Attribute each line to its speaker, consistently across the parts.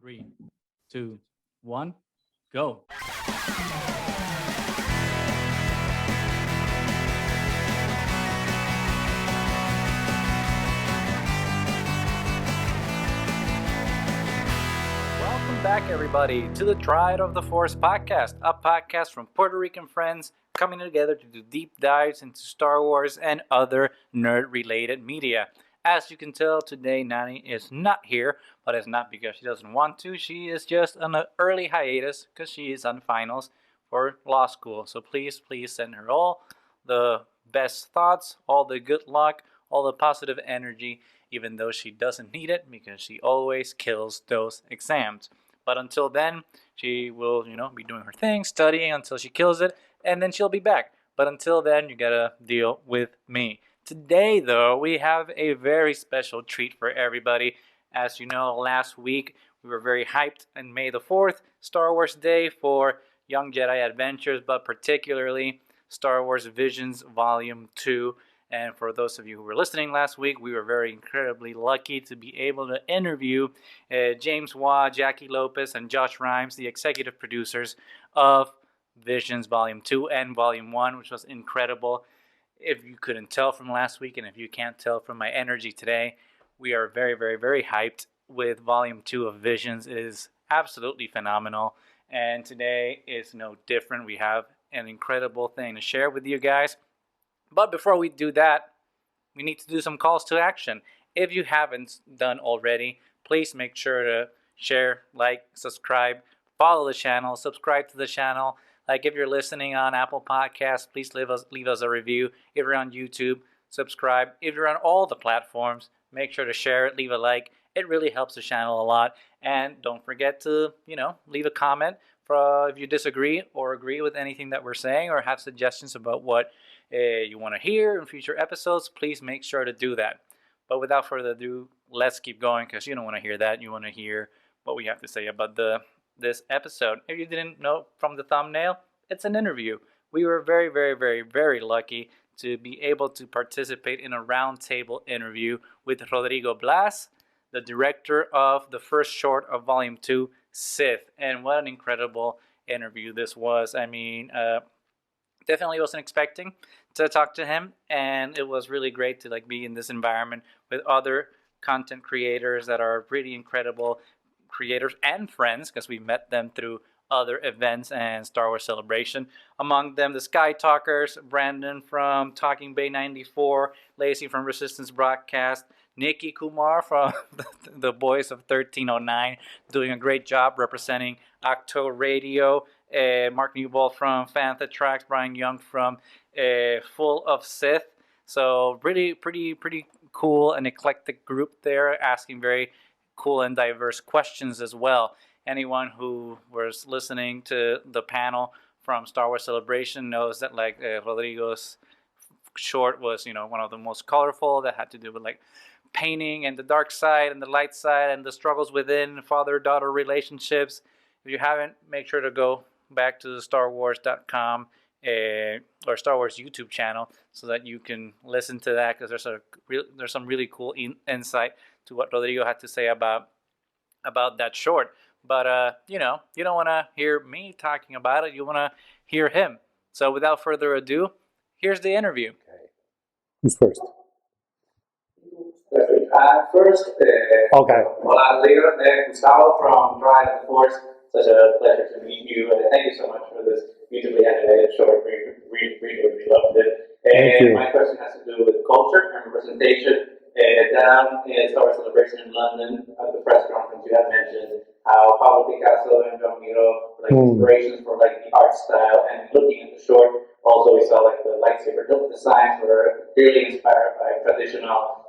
Speaker 1: Three, two, one, go. Welcome back, everybody, to the Triad of the Force podcast, a podcast from Puerto Rican friends coming together to do deep dives into Star Wars and other nerd-related media. As you can tell, today Nani is not here, but it's not because she doesn't want to. She is just on an early hiatus because she is on finals for law school. So please send her all the best thoughts, all the good luck, all the positive energy, even though she doesn't need it because she always kills those exams. But until then, she will, be doing her thing, studying until she kills it, and then she'll be back. But until then, you gotta deal with me. Today, though, we have a very special treat for everybody. As you know, last week we were very hyped on May the 4th, Star Wars Day, for Young Jedi Adventures, but particularly Star Wars Visions Volume 2. And for those of you who were listening last week, we were very incredibly lucky to be able to interview James Waugh, Jackie Lopez, and Josh Rhimes, the executive producers of Visions Volume 2 and Volume 1, which was incredible. If you couldn't tell from last week, and if you can't tell from my energy today, we are very, very, very hyped with Volume 2 of Visions. It is absolutely phenomenal, and today is no different. We have an incredible thing to share with you guys. But before we do that, we need to do some calls to action. If you haven't done already, please make sure to share, like, subscribe, follow the channel, subscribe to the channel. Like, if you're listening on Apple Podcasts, please leave us a review. If you're on YouTube, subscribe. If you're on all the platforms, make sure to share it, leave a like. It really helps the channel a lot. And don't forget to, leave a comment if you disagree or agree with anything that we're saying or have suggestions about what you want to hear in future episodes. Please make sure to do that. But without further ado, let's keep going because you don't want to hear that. You want to hear what we have to say about this episode. If you didn't know from the thumbnail, it's an interview. We were very, very, very, very lucky to be able to participate in a roundtable interview with Rodrigo Blaas, the director of the first short of Volume 2, Sith. And what an incredible interview this was. I mean, definitely wasn't expecting to talk to him, and it was really great to be in this environment with other content creators that are pretty incredible creators and friends, because we met them through other events and Star Wars Celebration. Among them, the Skytalkers, Brandon from Talking Bay 94, Lacey from Resistance Broadcast, Nikki Kumar from the Boys of 1309, doing a great job representing Ahch-To Radio, Mark Newbold from Fantha Tracks, Brian Young from Full of Sith. So pretty cool and eclectic group there, asking very cool and diverse questions as well. Anyone who was listening to the panel from Star Wars Celebration knows that Rodrigo's short was one of the most colorful, that had to do with painting and the dark side and the light side and the struggles within father-daughter relationships. If you haven't, make sure to go back to the StarWars.com or Star Wars YouTube channel so that you can listen to that, because there's some really cool insight to what Rodrigo had to say about that short. But you don't want to hear me talking about it. You want to hear him. So without further ado, here's the interview.
Speaker 2: Okay. Who's first?
Speaker 3: First,
Speaker 2: Okay.
Speaker 3: Hola, Rodrigo, Gustavo from Triad of the Force. Such a pleasure to meet you, and thank you so much for this beautifully animated short. We loved it.
Speaker 2: Thank you.
Speaker 3: My question has to do with culture and representation. Down in Star Wars Celebration in London, at the press conference, you had mentioned how Pablo Picasso and John Miro were inspirations for the art style, and looking at the short, also we saw the lightsaber hilt designs were really inspired by traditional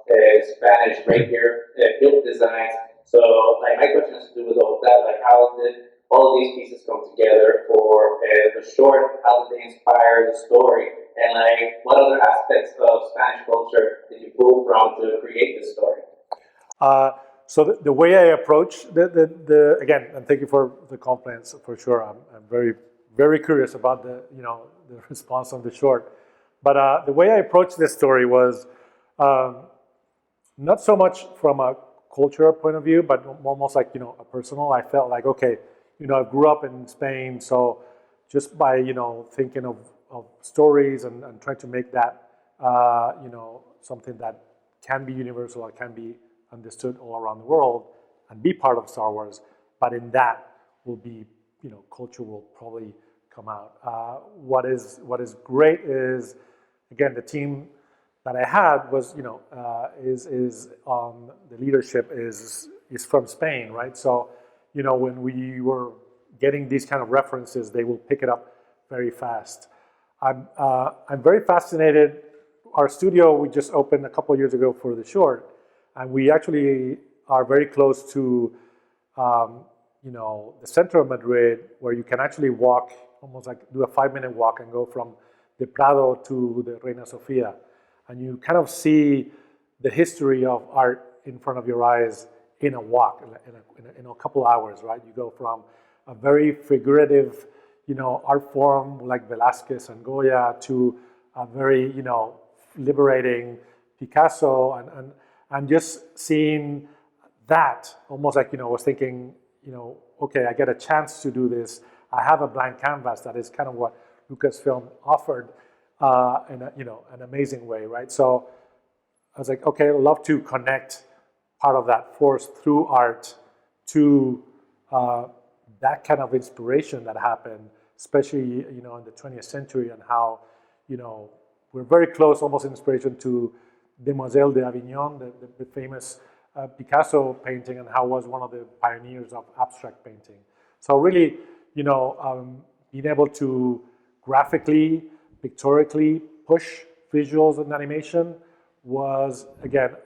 Speaker 3: Spanish rapier hilt designs. So my question has to do with all of that. How did all of these pieces come together for the short? How did they inspire the story? And what other aspects of Spanish culture did you pull from to create this story?
Speaker 2: So the way I approach the again, and thank you for the compliments for sure. I'm very, very curious about the response on the short. But the way I approached this story was not so much from a cultural point of view, but almost like, a personal. I felt like, okay, I grew up in Spain, so just by, thinking of stories and trying to make that, something that can be universal or can be understood all around the world and be part of Star Wars, but in that will be, culture will probably come out. What is great is, again, the team that I had was, is the leadership is from Spain, right? So, when we were getting these kind of references, they will pick it up very fast. I'm very fascinated. Our studio, we just opened a couple of years ago for the short, and we actually are very close to, the center of Madrid, where you can actually walk, almost like do a 5-minute walk and go from the Prado to the Reina Sofia. And you kind of see the history of art in front of your eyes in a walk, in a couple hours, right? You go from a very figurative, art form like Velázquez and Goya to a very, liberating Picasso, and just seeing that, almost like, I was thinking, okay, I get a chance to do this. I have a blank canvas. That is kind of what Lucasfilm offered in an amazing way, right? So I was like, okay, I'd love to connect part of that force through art to that kind of inspiration that happened, especially, in the 20th century, and how, we're very close, almost inspiration to Demoiselle d'Avignon, the famous Picasso painting, and how was one of the pioneers of abstract painting. So really, being able to graphically, pictorically push visuals and animation was, again,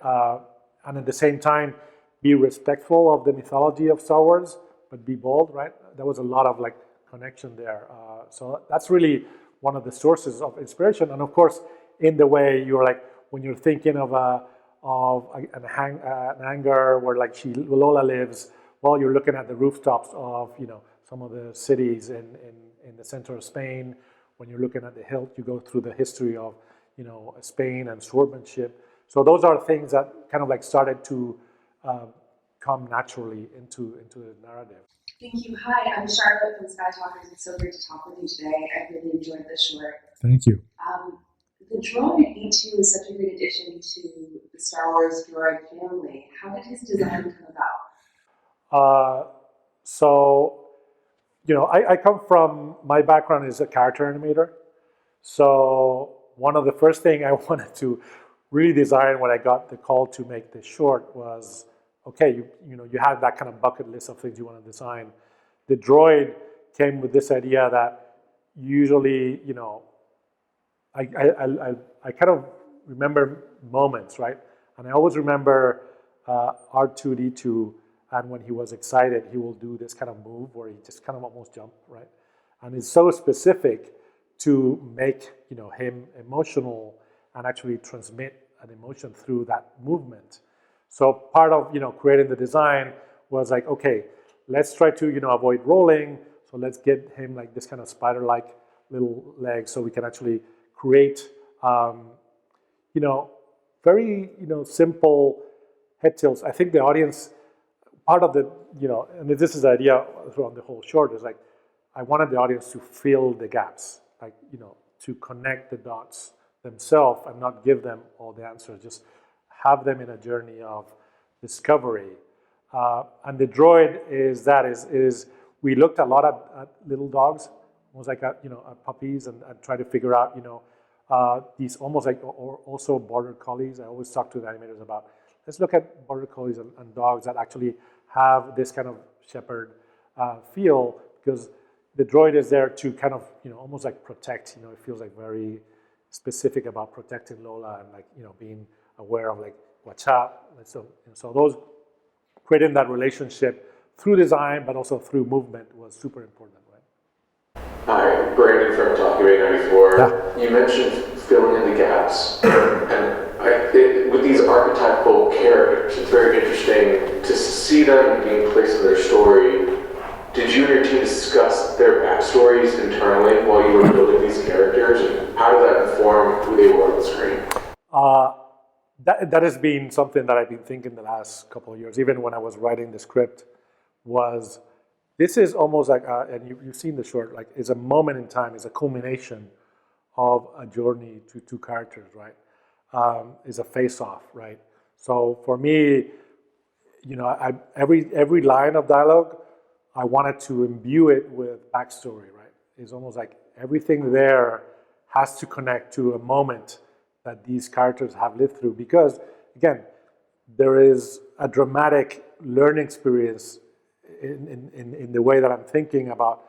Speaker 2: and at the same time, be respectful of the mythology of Star Wars, but be bold, right? There was a lot of connection there. So that's really one of the sources of inspiration. And of course, in the way you're when you're thinking of an hangar where Lola lives, well, you're looking at the rooftops of some of the cities in the center of Spain. When you're looking at the hilt, you go through the history of Spain and swordsmanship. So those are things that kind of started to come naturally into the narrative.
Speaker 4: Thank you. Hi, I'm Charlotte from Skytalkers. It's so great to talk with you today. I really enjoyed this short.
Speaker 2: Thank you.
Speaker 4: The droid B2 is such a great addition to the Star Wars droid family. How did his design come about?
Speaker 2: I come from, my background is a character animator. So one of the first things I wanted to really design when I got the call to make this short was, okay, you have that kind of bucket list of things you want to design. The droid came with this idea that usually, I kind of remember moments, right? And I always remember R2-D2, and when he was excited, he will do this kind of move where he just kind of almost jump, right? And it's so specific to make him emotional and actually transmit an emotion through that movement. So part of creating the design was okay, let's try to avoid rolling. So let's get him this kind of spider-like little legs, so we can actually create very simple head tilts. I think the audience, part of the and this is the idea throughout the whole short, is I wanted the audience to fill the gaps, to connect the dots themselves and not give them all the answers, just have them in a journey of discovery. And the droid is we looked a lot at little dogs, almost at puppies, and try to figure out these almost or also border collies. I always talk to the animators about, let's look at border collies and dogs that actually have this kind of shepherd feel, because the droid is there to kind of almost protect. It feels very specific about protecting Lola and being aware of watch out. So those creating that relationship through design, but also through movement, was super important, right?
Speaker 5: Hi, Brandon from Ahch-To Radio 94.
Speaker 2: Yeah.
Speaker 5: You mentioned filling in the gaps, and with these archetypal characters, it's very interesting to see them being placed in their story. Did you and your team discuss their backstories internally while you were building these characters, and how did that inform who they were on the screen?
Speaker 2: that has been something that I've been thinking the last couple of years, even when I was writing the script, was this is almost like, and you've seen the short, like it's a moment in time, it's a culmination of a journey to two characters, right? It's a face-off, right? So for me, every line of dialogue, I wanted to imbue it with backstory, right? It's almost like everything there has to connect to a moment that these characters have lived through, because again, there is a dramatic learning experience in the way that I'm thinking about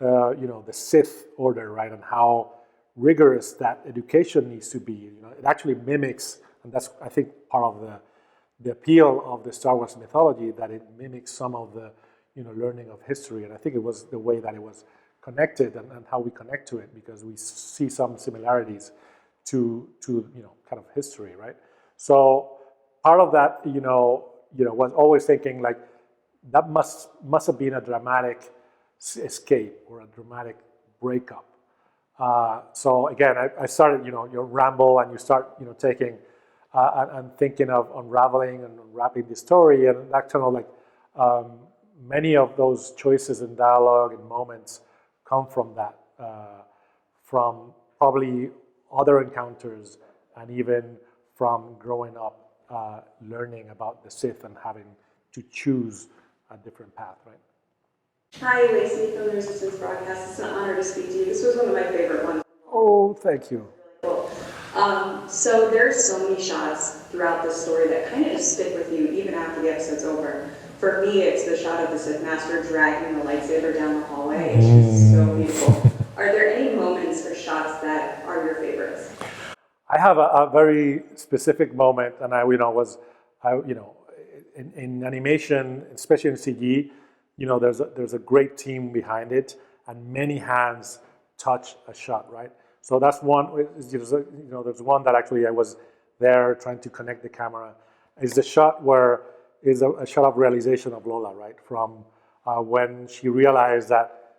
Speaker 2: the Sith order, right, and how rigorous that education needs to be. It actually mimics, and that's I think part of the appeal of the Star Wars mythology, that it mimics some of the learning of history, and I think it was the way that it was connected and how we connect to it, because we see some similarities to kind of history, right? So part of that, was always thinking like that must have been a dramatic escape or a dramatic breakup. So again, I started, your ramble, and you start, taking and thinking of unraveling and unwrapping the story, and that kind of like many of those choices in dialogue and moments come from that, from probably other encounters, and even from growing up, learning about the Sith and having to choose a different path, right?
Speaker 6: Hi, Lacey from the Resistance Broadcast. It's an honor to speak to you. This was one of my favorite ones.
Speaker 2: Oh, thank you.
Speaker 6: Cool. So there's so many shots throughout this story that kind of just stick with you even after the episode's over. For me, it's the shot of the Sith Master dragging the lightsaber down the hallway. It's just so beautiful. Are there any moments or shots that are your favorites?
Speaker 2: I have a very specific moment, and in animation, especially in CG, there's a great team behind it, and many hands touch a shot, right? So that's one. There's one that actually I was there trying to connect the camera. Is the shot where is a shot of realization of Lola, right? From when she realized that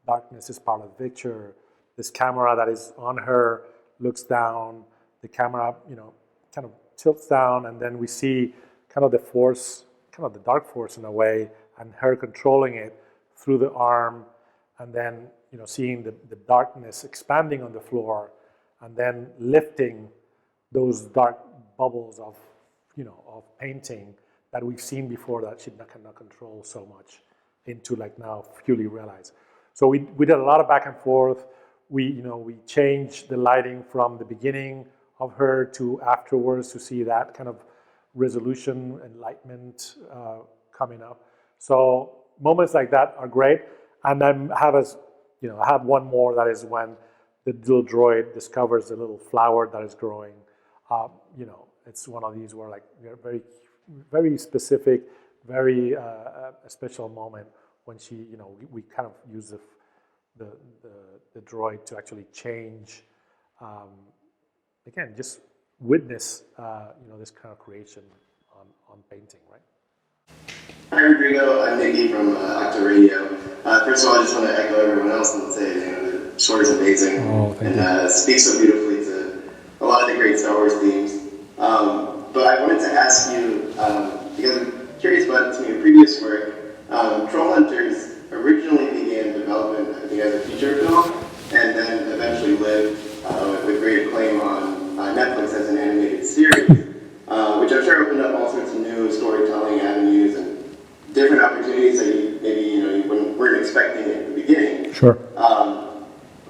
Speaker 2: darkness is part of the picture. This camera that is on her looks down. The camera, kind of tilts down, and then we see kind of the force, kind of the dark force in a way, and her controlling it through the arm, and then seeing the darkness expanding on the floor, and then lifting those dark bubbles of painting that we've seen before that she cannot control so much into like now fully realize. So we did a lot of back and forth. We changed the lighting from the beginning of her to afterwards to see that kind of resolution, enlightenment coming up. So moments like that are great. And then I have one more that is when the little droid discovers the little flower that is growing. It's one of these where like very, very specific, very a special moment when she, we kind of use the droid to actually change. Again, just witness, this kind of creation on painting, right?
Speaker 7: Hi, Rodrigo. I'm Nikki from Ahch-To Radio. First of all, I just want to echo everyone else and say, the short is amazing and speaks so beautifully to a lot of the great Star Wars themes. But I wanted to ask you, because I'm curious about some of your previous work, Troll Hunters originally began development, I think, as a feature film, and then eventually lived with great acclaim on Netflix as an animated series, which I'm sure opened up all sorts of new storytelling avenues and different opportunities that you weren't expecting at the beginning.
Speaker 2: Sure.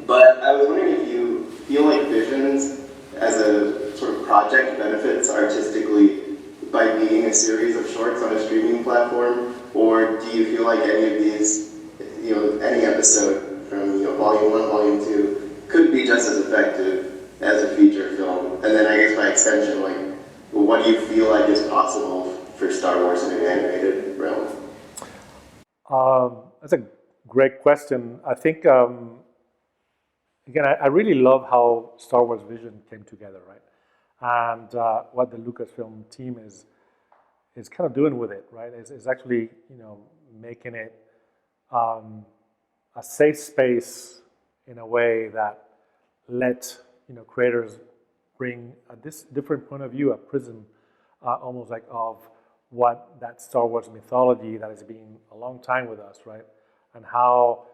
Speaker 7: But I was wondering if you feel like Visions as a sort of project benefits artistically by being a series of shorts on a streaming platform, or do you feel like any of these, any episode from Volume 1, Volume 2 could be just as effective as a feature film? And then I guess by extension, what do you feel like is possible for Star Wars in an animated realm?
Speaker 2: That's a great question. I think, again, I really love how Star Wars Vision came together, right? And what the Lucasfilm team is kind of doing with it, right? Is actually, making it a safe space in a way that let, creators bring this different point of view, a prism, almost like of what that Star Wars mythology that has been a long time with us, right? And how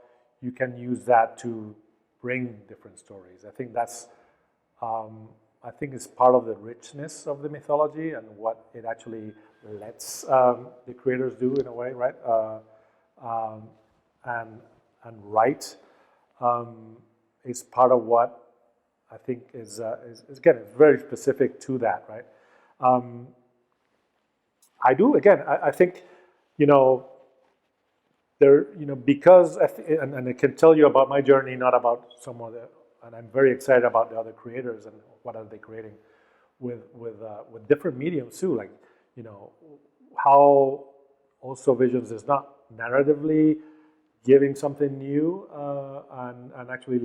Speaker 2: you can use that to bring different stories. I think that's, I think it's part of the richness of the mythology and what it actually lets the creators do in a way, right? And write is part of what I think is again, it's very specific to that, right? I do, again, I think, there, because, and I can tell you about my journey, not about some other, and I'm very excited about the other creators and what are they creating with different mediums too, like, how also Visions is not narratively giving something new and actually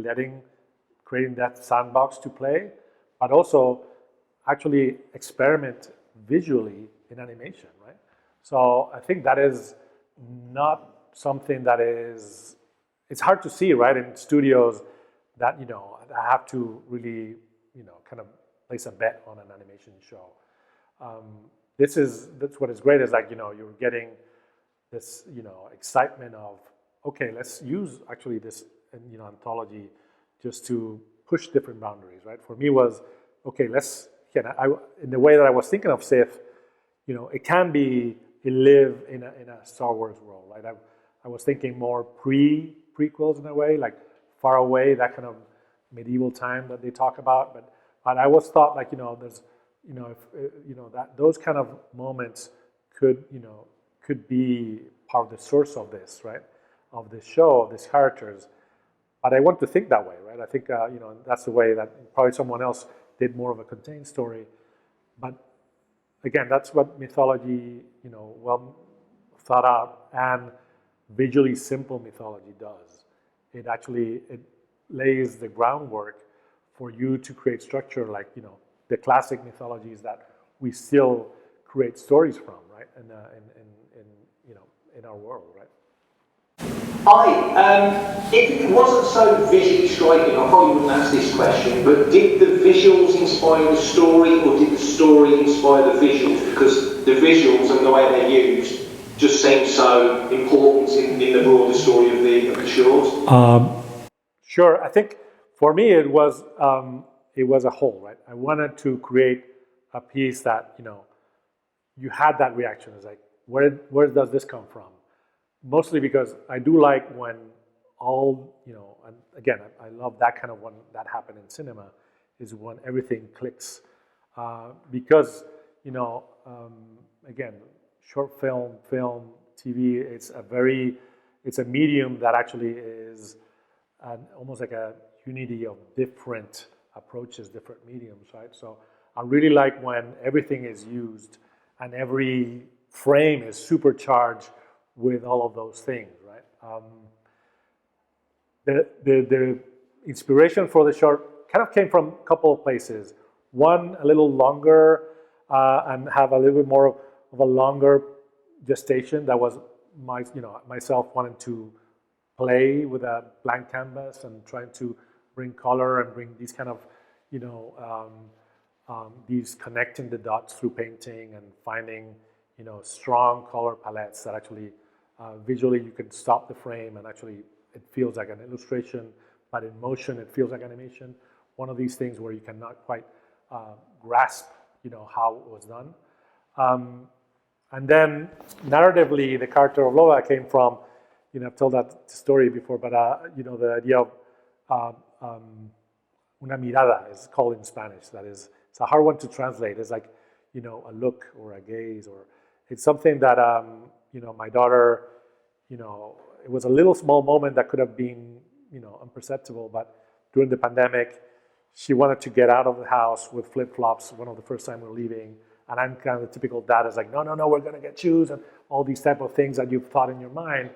Speaker 2: creating that sandbox to play, but also actually experiment visually in animation, right? So I think that is not something that is, it's hard to see, right, in studios that, I have to really, kind of place a bet on an animation show. That's what is great is like, you're getting this, excitement of, okay, let's use actually this, anthology just to push different boundaries, right? For me was, okay, in the way that I was thinking of Sith, it can be live in a Star Wars world, right? I was thinking more prequels in a way, like far away, that kind of medieval time that they talk about. But I always thought like, there's, that those kind of moments could be part of the source of this, right? Of this show, of these characters. But I want to think that way, right? I think, that's the way that probably someone else did more of a contained story. But again, that's what mythology, well thought out and visually simple mythology does. It lays the groundwork for you to create structure like, the classic mythologies that we still create stories from, right? In our world, right?
Speaker 8: Hi, if it wasn't so visually striking, I probably wouldn't ask this question, but did the visuals inspire the story or did the story inspire the visuals? Because the visuals and the way they're used just seem so important in the broader story of the short.
Speaker 2: Sure, I think for me it was a whole, right? I wanted to create a piece that, you had that reaction. It's like, where does this come from? Mostly because I do like when all, and again, I love that kind of when that happened in cinema, is when everything clicks. Because, again, short film, TV, it's a medium that actually is almost like a unity of different approaches, different mediums, right? So I really like when everything is used and every frame is supercharged with all of those things, right? The inspiration for the short kind of came from a couple of places. One, a little longer and have a little bit more of a longer gestation. That was myself wanting to play with a blank canvas and trying to bring color and bring these kind of, these connecting the dots through painting and finding, strong color palettes that actually visually you can stop the frame and actually it feels like an illustration, but in motion it feels like animation. One of these things where you cannot quite grasp, how it was done. And then narratively, the character of Lola came from, I've told that story before, but the idea of una mirada is called in Spanish. That is, it's a hard one to translate. It's like, a look or a gaze, or it's something that, my daughter, it was a little small moment that could have been, imperceptible, but during the pandemic, she wanted to get out of the house with flip-flops one of the first time we were leaving. And I'm kind of the typical dad is like, no, we're going to get shoes and all these type of things that you've thought in your mind.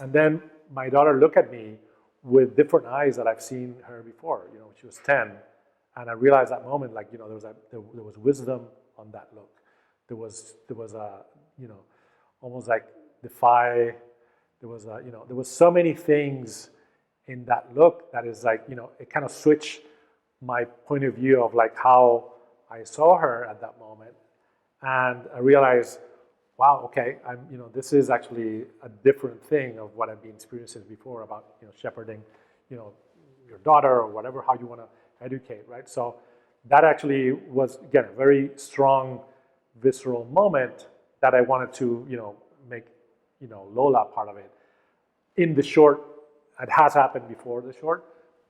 Speaker 2: And then my daughter looked at me with different eyes that I've seen her before. When she was 10. And I realized that moment, like, there was wisdom on that look. There was a, almost like defy. There was there was so many things in that look that is like, it kind of switched my point of view of like how I saw her at that moment, and I realized, wow, okay, this is actually a different thing of what I've been experiencing before about shepherding, your daughter or whatever, how you want to educate, right? So that actually was, again, a very strong, visceral moment that I wanted to, make, Lola part of it. In the short, it has happened before the short,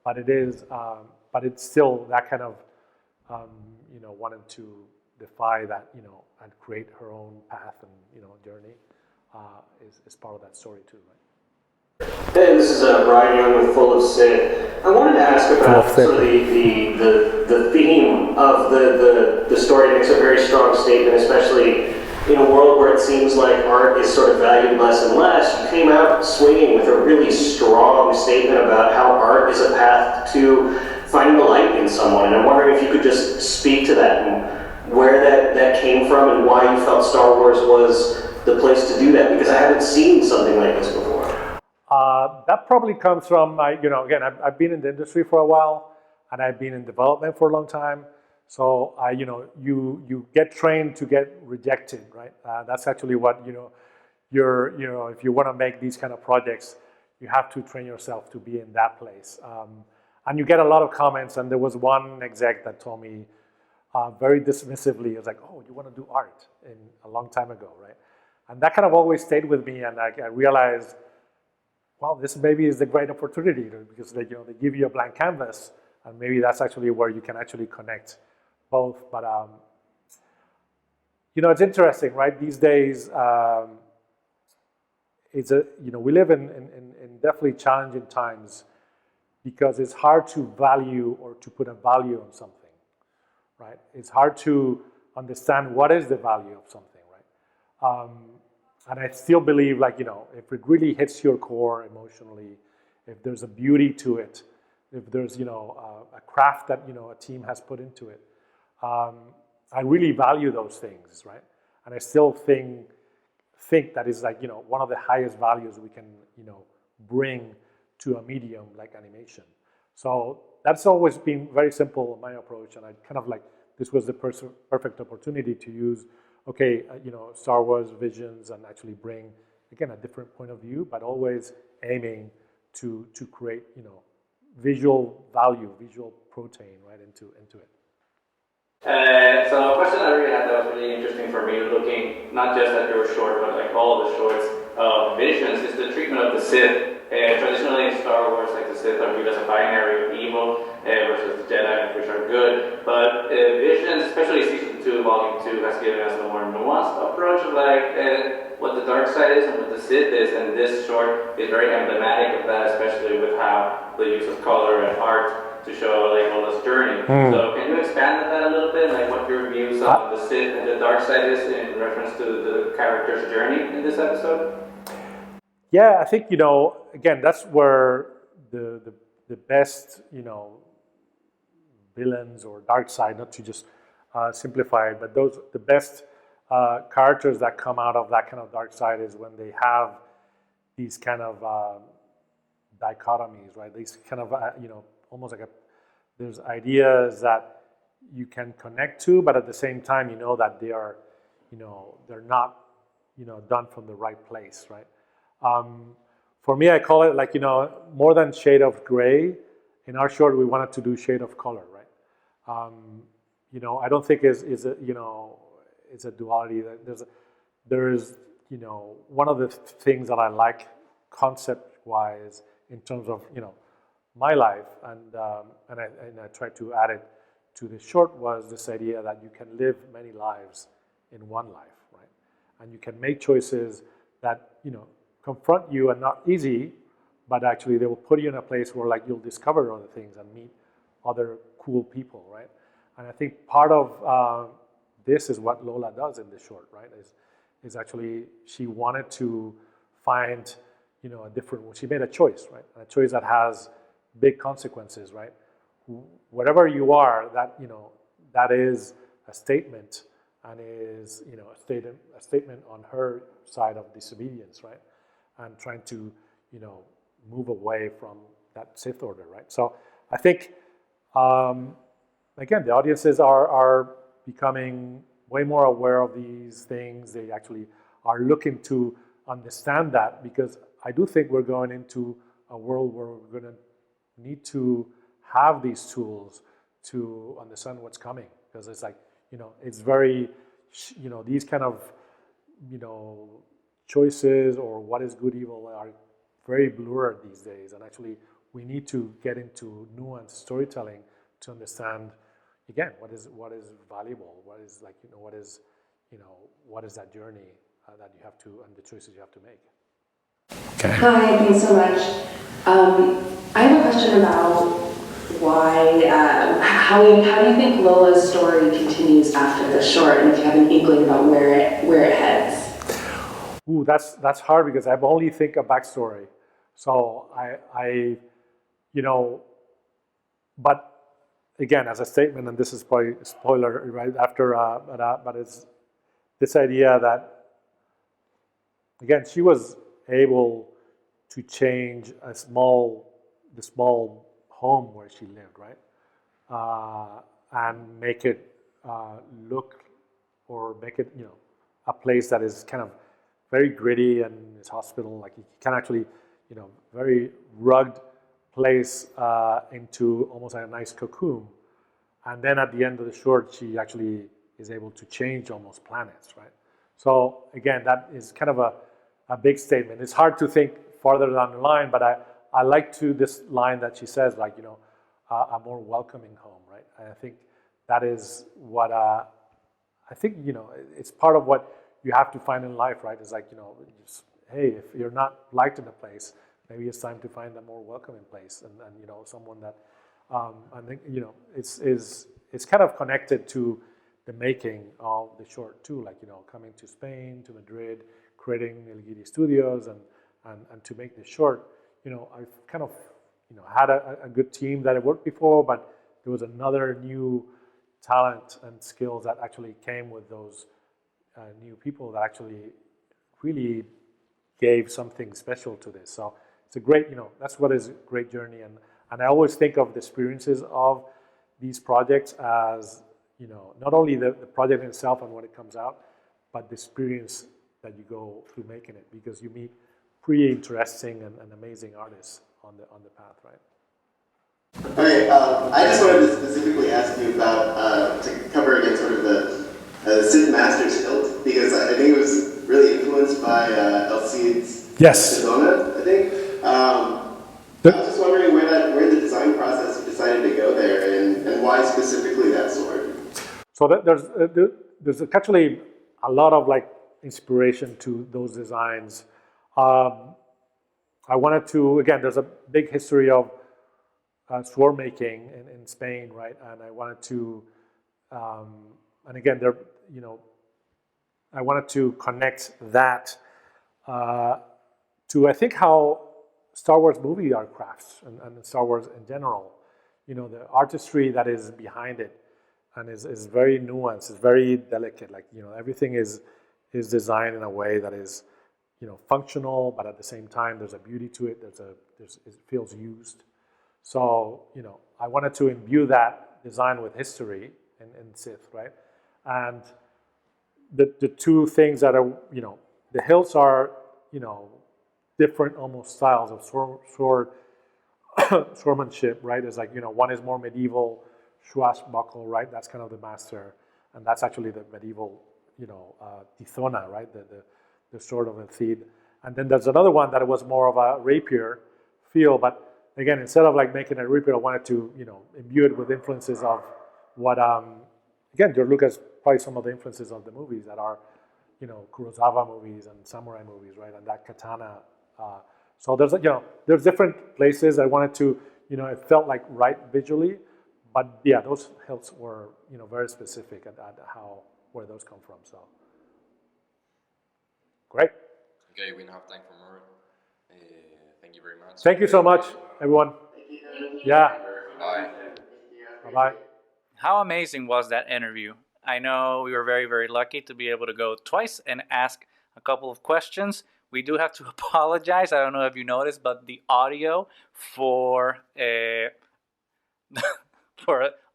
Speaker 2: but it is, but it's still that kind of, wanted to defy that, and create her own path and, journey is part of that story too, right?
Speaker 9: Hey, this is Brian Young with Full of Sith. I wanted to ask about sort of the theme of the story. It makes a very strong statement, especially in a world where it seems like art is sort of valued less and less. You came out swinging with a really strong statement about how art is a path to finding the light in someone. And I'm wondering if you could just speak to that and where that came from and why you felt Star Wars was the place to do that, because I haven't seen something like this before.
Speaker 2: That probably comes from again, I've been in the industry for a while, and I've been in development for a long time. So you get trained to get rejected, right? That's actually what if you want to make these kind of projects, you have to train yourself to be in that place. And you get a lot of comments. And there was one exec that told me very dismissively, it was like, "Oh, you want to do art?" In a long time ago, right? And that kind of always stayed with me. And I realized, well, this maybe is the great opportunity because they give you a blank canvas, and maybe that's actually where you can actually connect both. But it's interesting, right? These days, we live in definitely challenging times because it's hard to value or to put a value on something, right? It's hard to understand what is the value of something, right? And I still believe, if it really hits your core emotionally, if there's a beauty to it, if there's, a craft that, a team has put into it, I really value those things, right? And I still think that is one of the highest values we can, bring to a medium like animation. So that's always been very simple, my approach, and I kind of this was the perfect opportunity to use Star Wars visions and actually bring, again, a different point of view, but always aiming to create, visual value, visual protein, right, into it.
Speaker 3: So a question I really had that was really interesting for me, looking not just at your short, but all of the shorts of Visions, is the treatment of the Sith. Traditionally in Star Wars, the Sith are viewed as a binary of evil versus the Jedi, which are good. But Visions, especially Season 2, Volume 2, has given us a more nuanced approach of what the dark side is and what the Sith is. And this short is very emblematic of that, especially with how the use of color and art to show Lola's journey. So can you expand on that a little bit, what your views on the Sith and the dark side is in reference to the character's journey in this episode?
Speaker 2: Yeah, I think, again, that's where the best, villains or dark side, not to just simplify it, but the best characters that come out of that kind of dark side is when they have these kind of dichotomies, right? These kind of, almost there's ideas that you can connect to, but at the same time, that they are, they're not, done from the right place, right? For me, I call it more than shade of gray. In our short, we wanted to do shade of color, right? I don't think it's a duality. There's one of the things that I like concept-wise in terms of my life, and I tried to add it to the short, was this idea that you can live many lives in one life, right? And you can make choices that confront you and not easy, but actually they will put you in a place where you'll discover other things and meet other cool people, right? And I think part of this is what Lola does in the short, right? Is actually she wanted to find a different. She made a choice, right? A choice that has big consequences, right? Whatever you are, that is a statement, and is a statement on her side of disobedience, right? And trying to move away from that Sith order, right? So I think again, the audiences are becoming way more aware of these things. They actually are looking to understand that, because I do think we're going into a world where we're going to need to have these tools to understand what's coming, because it's like, it's very, these kind of, choices or what is good, evil are very blurred these days, and actually we need to get into nuanced storytelling to understand, again, what is valuable, what is like, what is that journey that you have to, and the choices you have to make.
Speaker 10: Okay. Hi, thanks so much. I have a question about why, how do you think Lola's story continues after the short, and if you have an inkling about where it heads?
Speaker 2: Ooh, that's hard, because I've only think a backstory. So I but again, as a statement, and this is probably a spoiler right after, but it's this idea that, again, she was able to change the small home where she lived, right, and make it look, or make it, a place that is kind of very gritty, and this hospital, like, you can actually, very rugged place into almost like a nice cocoon. And then at the end of the short, she actually is able to change almost planets, right? So again, that is kind of a big statement. It's hard to think farther down the line, but I like this line that she says, like, a more welcoming home, right? And I think that is what, I think, it's part of what you have to find in life, right? It's like, just, hey, if you're not liked in a place, maybe it's time to find a more welcoming place, and someone that, I think, it's kind of connected to the making of the short too, like, coming to Spain, to Madrid, creating Guiri Studios, and to make the short, I've kind of, had a good team that I worked before, but there was another new talent and skills that actually came with those new people that actually really gave something special to this. So it's a great, that's what is a great journey. And I always think of the experiences of these projects as, not only the project itself and when it comes out, but the experience that you go through making it, because you meet pretty interesting and amazing artists on the path, right?
Speaker 7: Okay, I just wanted to specifically ask you about, to cover again sort of the Sith Master's hilt, because I think it was really influenced by El Cid's Sedona, I think. I was just wondering where the design process decided to go there, and why specifically that sword.
Speaker 2: So there's actually a lot of like inspiration to those designs. I wanted to, again, there's a big history of sword making in Spain, right? And I wanted to, and again, I wanted to connect that to, I think, how Star Wars movies are crafts, and Star Wars in general. The artistry that is behind it, and is very nuanced, is very delicate. Like, everything is designed in a way that is, functional, but at the same time, there's a beauty to it. It feels used. So, I wanted to imbue that design with history in Sith, right? And the two things that are, the hilts are, different almost styles of swordmanship, right? It's like, one is more medieval, swashbuckle, right? That's kind of the master, and that's actually the medieval, tizona, right? The sword of a Cid. And then there's another one that was more of a rapier feel, but again, instead of like making a rapier, I wanted to, imbue it with influences of what, again, George Lucas, probably some of the influences of the movies that are, Kurosawa movies and samurai movies, right? And that katana. So there's different places I wanted to, it felt like right visually, but yeah, those hilts were, very specific at where those come from. So great.
Speaker 11: Okay, we don't have time for more. Thank you very much.
Speaker 2: Thank you so much, everyone. Yeah.
Speaker 11: Bye.
Speaker 2: Bye-bye.
Speaker 1: How amazing was that interview? I know we were very, very lucky to be able to go twice and ask a couple of questions. We do have to apologize. I don't know if you noticed, but the audio for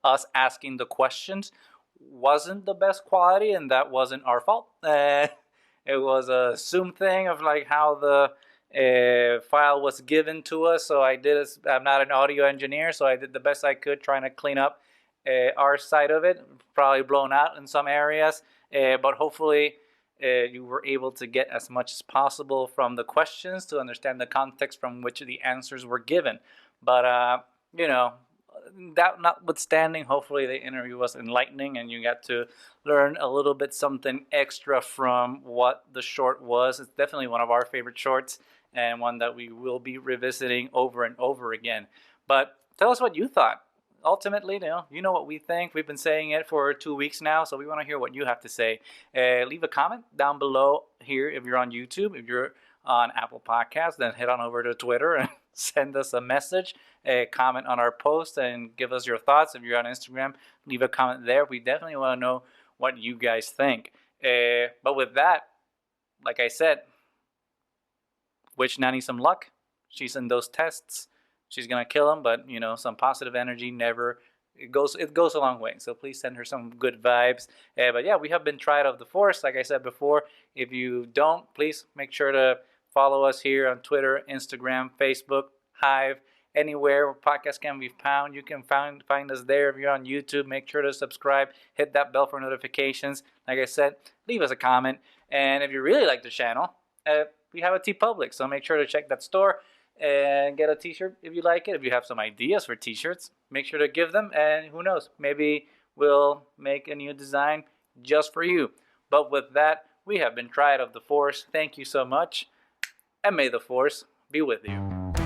Speaker 1: us asking the questions wasn't the best quality, and that wasn't our fault. It was a Zoom thing of like how the file was given to us. So I'm not an audio engineer, so I did the best I could trying to clean up our side of it. Probably blown out in some areas, but hopefully you were able to get as much as possible from the questions to understand the context from which the answers were given. But that notwithstanding, hopefully the interview was enlightening and you got to learn a little bit something extra from what the short was. It's definitely one of our favorite shorts and one that we will be revisiting over and over again. But tell us what you thought. Ultimately, you know what we think. We've been saying it for 2 weeks now, so we want to hear what you have to say. Leave a comment down below here if you're on YouTube. If you're on Apple Podcasts, then head on over to Twitter and send us a message, comment on our post, and give us your thoughts. If you're on Instagram, leave a comment there. We definitely want to know what you guys think. But with that, like I said, wish Nanny some luck. She's in those tests. She's gonna kill him, but some positive energy it goes a long way. So please send her some good vibes. But yeah, we have been Triad of the Force, like I said before. If you don't, please make sure to follow us here on Twitter, Instagram, Facebook, Hive, anywhere where podcasts can be found. You can find us there. If you're on YouTube, make sure to subscribe, hit that bell for notifications. Like I said, leave us a comment. And if you really like the channel, we have a TeePublic, so make sure to check that store and get a t-shirt if you like it. If you have some ideas for t-shirts, make sure to give them, and who knows, maybe we'll make a new design just for you. But with that, we have been Triad of the Force. Thank you so much, and may the Force be with you.